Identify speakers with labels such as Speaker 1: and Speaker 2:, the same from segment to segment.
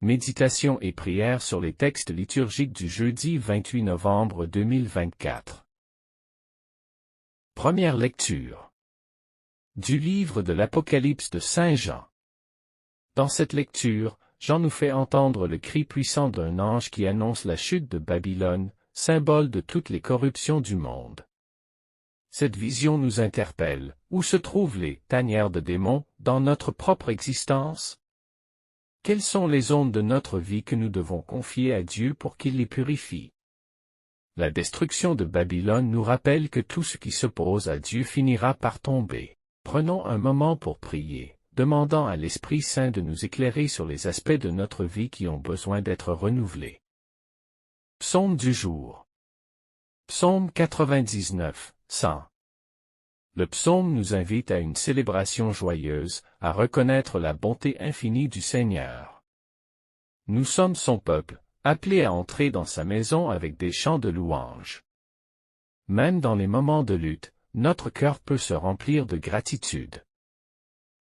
Speaker 1: Méditation et prière sur les textes liturgiques du jeudi 28 novembre 2024. Première lecture. Du livre de l'Apocalypse de Saint Jean. Dans cette lecture, Jean nous fait entendre le cri puissant d'un ange qui annonce la chute de Babylone, symbole de toutes les corruptions du monde. Cette vision nous interpelle. Où se trouvent les tanières de démons dans notre propre existence? Quelles sont les zones de notre vie que nous devons confier à Dieu pour qu'il les purifie? La destruction de Babylone nous rappelle que tout ce qui s'oppose à Dieu finira par tomber. Prenons un moment pour prier, demandant à l'Esprit Saint de nous éclairer sur les aspects de notre vie qui ont besoin d'être renouvelés. Psaume du jour. Psaume 99, 100. Le psaume nous invite à une célébration joyeuse, à reconnaître la bonté infinie du Seigneur. Nous sommes son peuple, appelés à entrer dans sa maison avec des chants de louange. Même dans les moments de lutte, notre cœur peut se remplir de gratitude.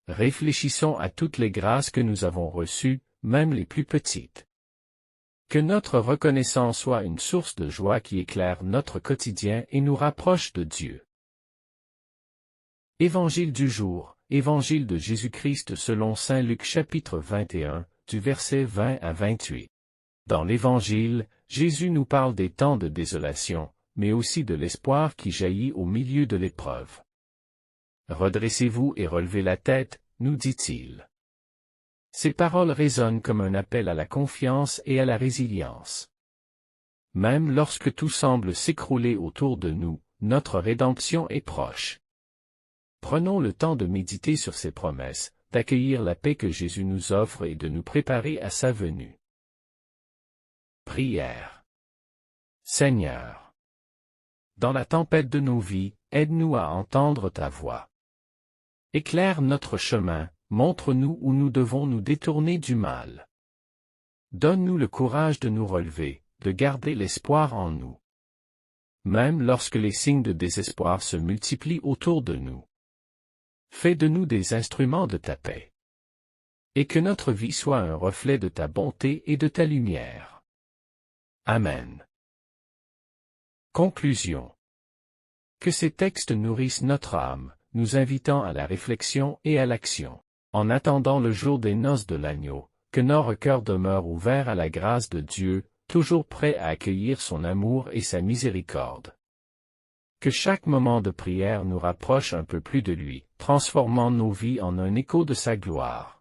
Speaker 1: Réfléchissons à toutes les grâces que nous avons reçues, même les plus petites. Que notre reconnaissance soit une source de joie qui éclaire notre quotidien et nous rapproche de Dieu. Évangile du jour, Évangile de Jésus-Christ selon saint Luc chapitre 21, du verset 20 à 28. Dans l'Évangile, Jésus nous parle des temps de désolation, mais aussi de l'espoir qui jaillit au milieu de l'épreuve. Redressez-vous et relevez la tête, nous dit-il. Ces paroles résonnent comme un appel à la confiance et à la résilience. Même lorsque tout semble s'écrouler autour de nous, notre rédemption est proche. Prenons le temps de méditer sur ses promesses, d'accueillir la paix que Jésus nous offre et de nous préparer à sa venue. Prière. Seigneur, dans la tempête de nos vies, aide-nous à entendre ta voix. Éclaire notre chemin, montre-nous où nous devons nous détourner du mal. Donne-nous le courage de nous relever, de garder l'espoir en nous. Même lorsque les signes de désespoir se multiplient autour de nous. Fais de nous des instruments de ta paix. Et que notre vie soit un reflet de ta bonté et de ta lumière. Amen. Conclusion. Que ces textes nourrissent notre âme, nous invitant à la réflexion et à l'action. En attendant le jour des noces de l'agneau, que notre cœur demeure ouvert à la grâce de Dieu, toujours prêt à accueillir son amour et sa miséricorde. Que chaque moment de prière nous rapproche un peu plus de lui, transformant nos vies en un écho de sa gloire.